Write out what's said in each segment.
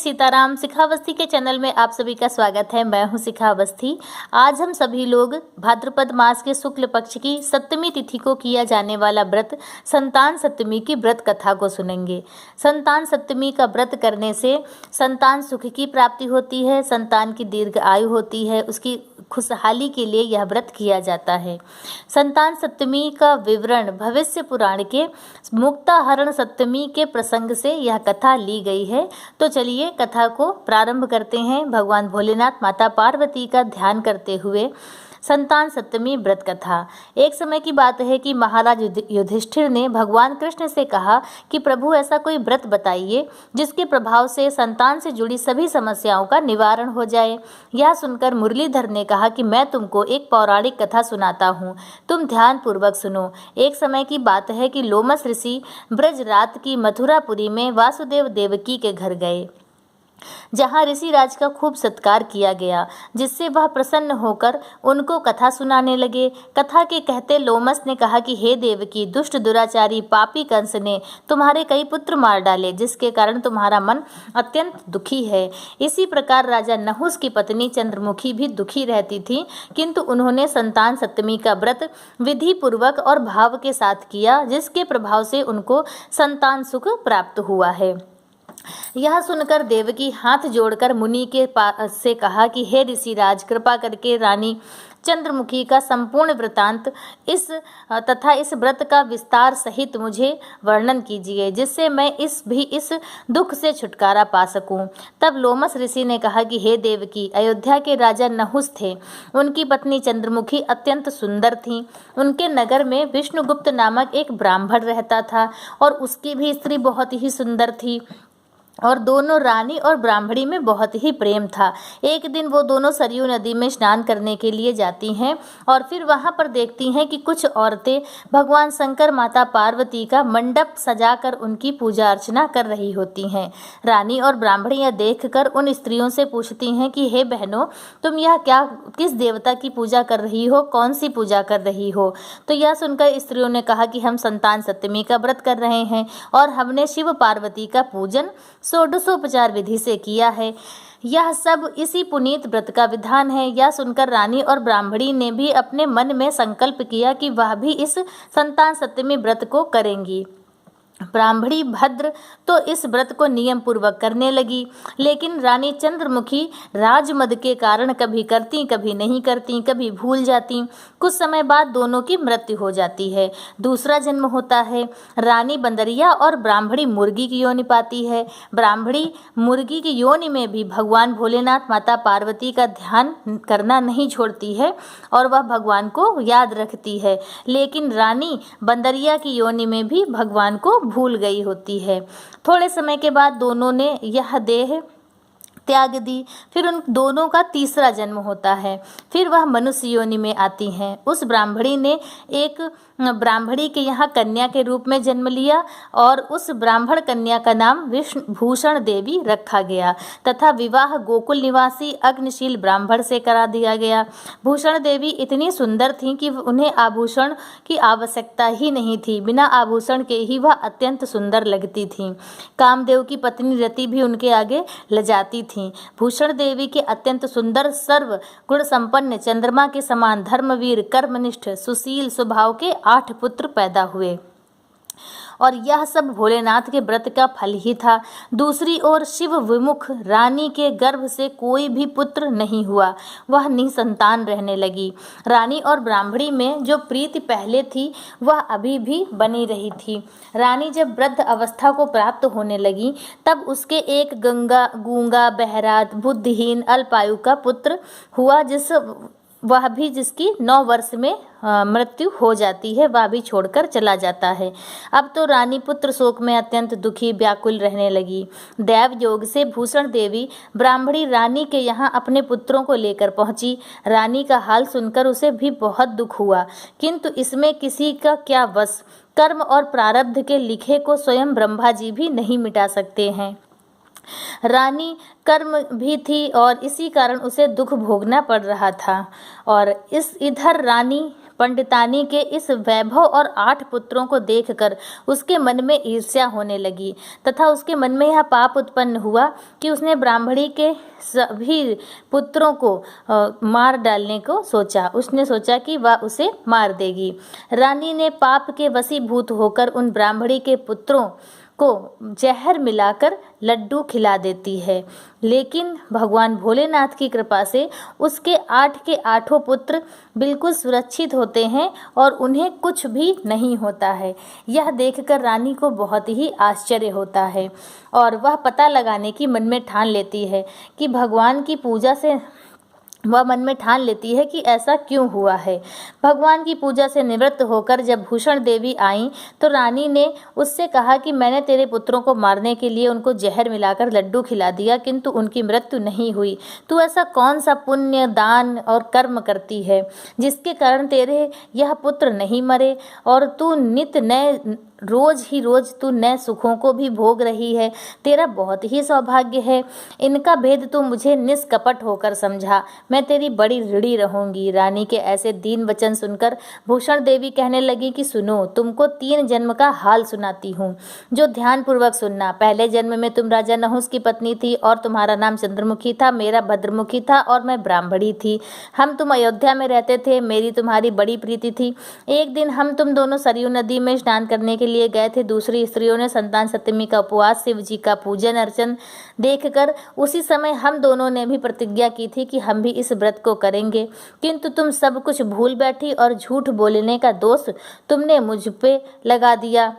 सीताराम। शिखावस्थी के चैनल में आप सभी का स्वागत है। मैं हूं शिखावस्थी। आज हम सभी लोग भाद्रपद मास के शुक्ल पक्ष की सप्तमी तिथि को किया जाने वाला व्रत संतान सप्तमी की व्रत कथा को सुनेंगे। संतान सप्तमी का व्रत करने से संतान सुख की प्राप्ति होती है, संतान की दीर्घ आयु होती है, उसकी खुशहाली के लिए यह व्रत किया जाता है। संतान सप्तमी का विवरण भविष्य पुराण के मुक्ताहरण सप्तमी के प्रसंग से यह कथा ली गई है। तो चलिए कथा को प्रारंभ करते हैं। भगवान भोलेनाथ माता पार्वती का ध्यान करते हुए संतान सप्तमी व्रत कथा। एक समय की बात है कि महाराज युधिष्ठिर ने भगवान कृष्ण से कहा कि प्रभु ऐसा कोई व्रत बताइए जिसके प्रभाव से संतान से जुड़ी सभी समस्याओं का निवारण हो जाए। यह सुनकर मुरलीधर ने कहा कि मैं तुमको एक पौराणिक कथा सुनाता हूँ, तुम ध्यान पूर्वक सुनो। एक समय की बात है कि लोमस ऋषि ब्रजरात की मथुरापुरी में वासुदेव देवकी के घर गए, जहाँ ऋषिराज का खूब सत्कार किया गया, जिससे वह प्रसन्न होकर उनको कथा सुनाने लगे। कथा के कहते लोमस ने कहा कि हे देवकी, दुष्ट दुराचारी पापी कंस ने तुम्हारे कई पुत्र मार डाले, जिसके कारण तुम्हारा मन अत्यंत दुखी है। इसी प्रकार राजा नहुस की पत्नी चंद्रमुखी भी दुखी रहती थी, किंतु उन्होंने संतान सप्तमी का व्रत विधि पूर्वक और भाव के साथ किया, जिसके प्रभाव से उनको संतान सुख प्राप्त हुआ है। यह सुनकर देवकी हाथ जोड़कर मुनि के से कहा कि हे ऋषिराज, कृपा करके रानी चंद्रमुखी का संपूर्ण वृतांत इस व्रत का विस्तार सहित मुझे वर्णन कीजिए, जिससे मैं इस दुख से छुटकारा पा सकूं। तब लोमस ऋषि ने कहा कि हे देवकी, अयोध्या के राजा नहुस थे। उनकी पत्नी चंद्रमुखी अत्यंत सुंदर थी। उनके नगर में विष्णुगुप्त नामक एक ब्राह्मण रहता था और उसकी भी स्त्री बहुत ही सुंदर थी और दोनों रानी और ब्राह्मणी में बहुत ही प्रेम था। एक दिन वो दोनों सरयू नदी में स्नान करने के लिए जाती हैं और फिर वहाँ पर देखती हैं कि कुछ औरतें भगवान शंकर माता पार्वती का मंडप सजाकर उनकी पूजा अर्चना कर रही होती हैं। रानी और ब्राह्मणी यह देखकर उन स्त्रियों से पूछती हैं कि हे बहनों, तुम यह किस देवता की पूजा कर रही हो, कौन सी पूजा कर रही हो? तो यह सुनकर स्त्रियों ने कहा कि हम संतान सप्तमी का व्रत कर रहे हैं और हमने शिव पार्वती का पूजन षोडशोपचार विधि से किया है। यह सब इसी पुनीत व्रत का विधान है। यह सुनकर रानी और ब्राह्मणी ने भी अपने मन में संकल्प किया कि वह भी इस संतान सप्तमी व्रत को करेंगी। ब्राह्मणी भद्र तो इस व्रत को नियम पूर्वक करने लगी, लेकिन रानी चंद्रमुखी राजमद के कारण कभी करती कभी नहीं करती, कभी भूल जाती। कुछ समय बाद दोनों की मृत्यु हो जाती है, दूसरा जन्म होता है। रानी बंदरिया और ब्राह्मणी मुर्गी की योनि पाती है। ब्राह्मणी मुर्गी की योनि में भी भगवान भोलेनाथ माता पार्वती का ध्यान करना नहीं छोड़ती है और वह भगवान को याद रखती है, लेकिन रानी बंदरिया की योनि में भी भगवान को भूल गई होती है। थोड़े समय के बाद दोनों ने यह देह त्याग दी। फिर उन दोनों का तीसरा जन्म होता है। फिर वह मनुष्य योनि में आती हैं। उस ब्राह्मणी ने एक ब्राह्मणी के यहाँ कन्या के रूप में जन्म लिया और उस ब्राह्मण कन्या का नाम भूषण देवी रखा गया तथा विवाह गोकुल निवासी अग्निशील ब्राह्मण से करा दिया गया। भूषण देवी इतनी सुंदर थीं कि उन्हें आभूषण की आवश्यकता ही नहीं थी। बिना आभूषण के ही वह अत्यंत सुंदर लगती थीं। कामदेव की पत्नी रति भी उनके आगे लजाती थीं। भूषण देवी के अत्यंत सुंदर सर्व गुण संपन्न चंद्रमा के समान धर्मवीर कर्मनिष्ठ सुशील स्वभाव के 8 पुत्र पैदा हुए और यह सब भोलेनाथ के व्रत का फल ही था। दूसरी ओर शिव विमुख रानी के गर्भ से कोई भी पुत्र नहीं हुआ, वह निसंतान रहने लगी। रानी और ब्राह्मणी में जो प्रीति पहले थी वह अभी भी बनी रही थी। रानी जब वृद्ध अवस्था को प्राप्त होने लगी तब उसके एक गूंगा बहरा बुद्धिहीन अल्पायु का पुत्र हुआ, जिसकी 9 वर्ष में मृत्यु हो जाती है, वह भी छोड़कर चला जाता है। अब तो रानी पुत्र शोक में अत्यंत दुखी व्याकुल रहने लगी। दैव योग से भूषण देवी ब्राह्मणी रानी के यहाँ अपने पुत्रों को लेकर पहुंची। रानी का हाल सुनकर उसे भी बहुत दुख हुआ, किंतु इसमें किसी का क्या वश। कर्म और प्रारब्ध के लिखे को स्वयं ब्रह्मा जी भी नहीं मिटा सकते हैं। रानी कर्म भी थी और इसी कारण उसे दुख भोगना पड़ रहा था। और इधर रानी पंडितानी के इस वैभव और 8 पुत्रों को देखकर उसके मन में ईर्ष्या होने लगी तथा उसके मन में यह पाप उत्पन्न हुआ कि उसने ब्राह्मणी के सभी पुत्रों को मार डालने को सोचा। उसने सोचा कि वह उसे मार देगी। रानी ने पाप के वशीभूत होकर उन ब्राह्मणी के पुत्रों को जहर मिलाकर लड्डू खिला देती है, लेकिन भगवान भोलेनाथ की कृपा से उसके 8 के 8 पुत्र बिल्कुल सुरक्षित होते हैं और उन्हें कुछ भी नहीं होता है। यह देखकर रानी को बहुत ही आश्चर्य होता है और वह पता लगाने की मन में ठान लेती है कि भगवान की पूजा से वह मन में ठान लेती है कि ऐसा क्यों हुआ है। भगवान की पूजा से निवृत्त होकर जब भूषण देवी आई तो रानी ने उससे कहा कि मैंने तेरे पुत्रों को मारने के लिए उनको जहर मिलाकर लड्डू खिला दिया, किंतु उनकी मृत्यु नहीं हुई। तू ऐसा कौन सा पुण्य दान और कर्म करती है जिसके कारण तेरे यह पुत्र नहीं मरे और तू नित्य नए रोज ही रोज तू नए सुखों को भी भोग रही है। तेरा बहुत ही सौभाग्य है। इनका भेद तू मुझे निष्कपट होकर समझा। मैं तेरी बड़ी ऋणी रहूंगी। रानी के ऐसे दीन वचन सुनकर भूषण देवी कहने लगी कि सुनो, तुमको 3 जन्म का हाल सुनाती हूँ, जो ध्यान पूर्वक सुनना। पहले जन्म में तुम राजा नहुस की पत्नी थी और तुम्हारा नाम चंद्रमुखी था, मेरा भद्रमुखी था और मैं ब्राह्मणी थी। हम तुम अयोध्या में रहते थे, मेरी तुम्हारी बड़ी प्रीति थी। एक दिन हम तुम दोनों सरयू नदी में स्नान करने के लिए गए थे। दूसरी स्त्रियों ने संतान सप्तमी का उपवास, शिव जी का पूजन अर्चन देखकर उसी समय हम दोनों ने भी प्रतिज्ञा की थी कि हम भी इस व्रत को करेंगे, किंतु तुम सब कुछ भूल बैठी और झूठ बोलने का दोष तुमने मुझ पे लगा दिया।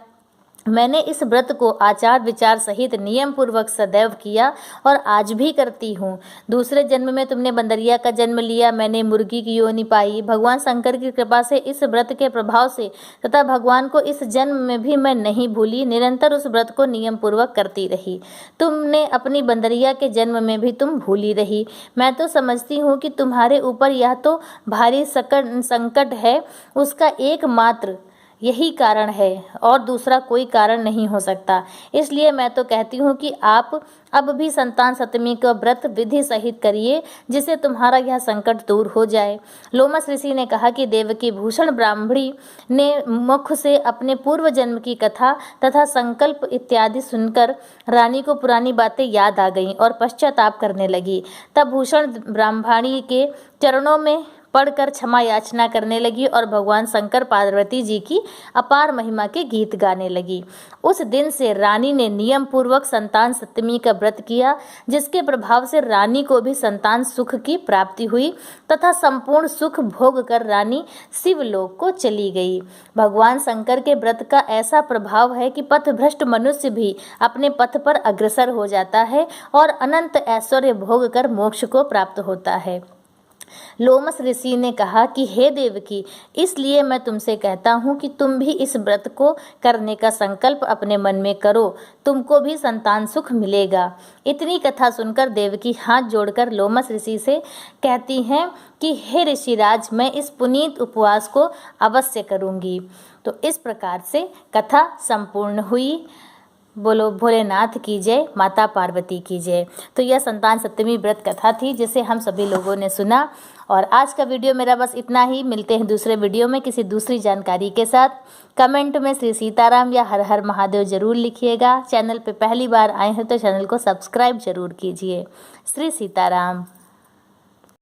मैंने इस व्रत को आचार विचार सहित नियम पूर्वक सदैव किया और आज भी करती हूँ। दूसरे जन्म में तुमने बंदरिया का जन्म लिया, मैंने मुर्गी की योनि पाई। भगवान शंकर की कृपा से इस व्रत के प्रभाव से तथा भगवान को इस जन्म में भी मैं नहीं भूली, निरंतर उस व्रत को नियम पूर्वक करती रही। तुमने अपनी बंदरिया के जन्म में भी तुम भूली रही। मैं तो समझती हूँ कि तुम्हारे ऊपर यह तो भारी संकट है, उसका एकमात्र यही कारण है और दूसरा कोई कारण नहीं हो सकता। इसलिए मैं तो कहती हूँ कि आप अब भी संतान सप्तमी का व्रत विधि सहित करिए, जिससे तुम्हारा यह संकट दूर हो जाए। लोमस ऋषि ने कहा कि देवकी भूषण ब्राह्मणी ने मुख से अपने पूर्व जन्म की कथा तथा संकल्प इत्यादि सुनकर रानी को पुरानी बातें याद आ गईं और पश्चाताप करने लगी। तब भूषण ब्राह्मणी के चरणों में पढ़कर क्षमा याचना करने लगी और भगवान शंकर पार्वती जी की अपार महिमा के गीत गाने लगी। उस दिन से रानी ने नियम पूर्वक संतान सप्तमी का व्रत किया, जिसके प्रभाव से रानी को भी संतान सुख की प्राप्ति हुई तथा संपूर्ण सुख भोग कर रानी शिवलोक को चली गई। भगवान शंकर के व्रत का ऐसा प्रभाव है कि पथभ्रष्ट मनुष्य भी अपने पथ पर अग्रसर हो जाता है और अनंत ऐश्वर्य भोग कर मोक्ष को प्राप्त होता है। लोमस ऋषि ने कहा कि हे देवकी, इसलिए मैं तुमसे कहता हूँ कि तुम भी इस व्रत को करने का संकल्प अपने मन में करो, तुमको भी संतान सुख मिलेगा। इतनी कथा सुनकर देवकी हाथ जोड़कर लोमस ऋषि से कहती हैं कि हे ऋषिराज, मैं इस पुनीत उपवास को अवश्य करूँगी। तो इस प्रकार से कथा संपूर्ण हुई। बोलो भोलेनाथ की जय, माता पार्वती की जय। तो यह संतान सप्तमी व्रत कथा थी जिसे हम सभी लोगों ने सुना। और आज का वीडियो मेरा बस इतना ही। मिलते हैं दूसरे वीडियो में किसी दूसरी जानकारी के साथ। कमेंट में श्री सीताराम या हर हर महादेव जरूर लिखिएगा। चैनल पे पहली बार आए हैं तो चैनल को सब्सक्राइब जरूर कीजिए। श्री सीताराम।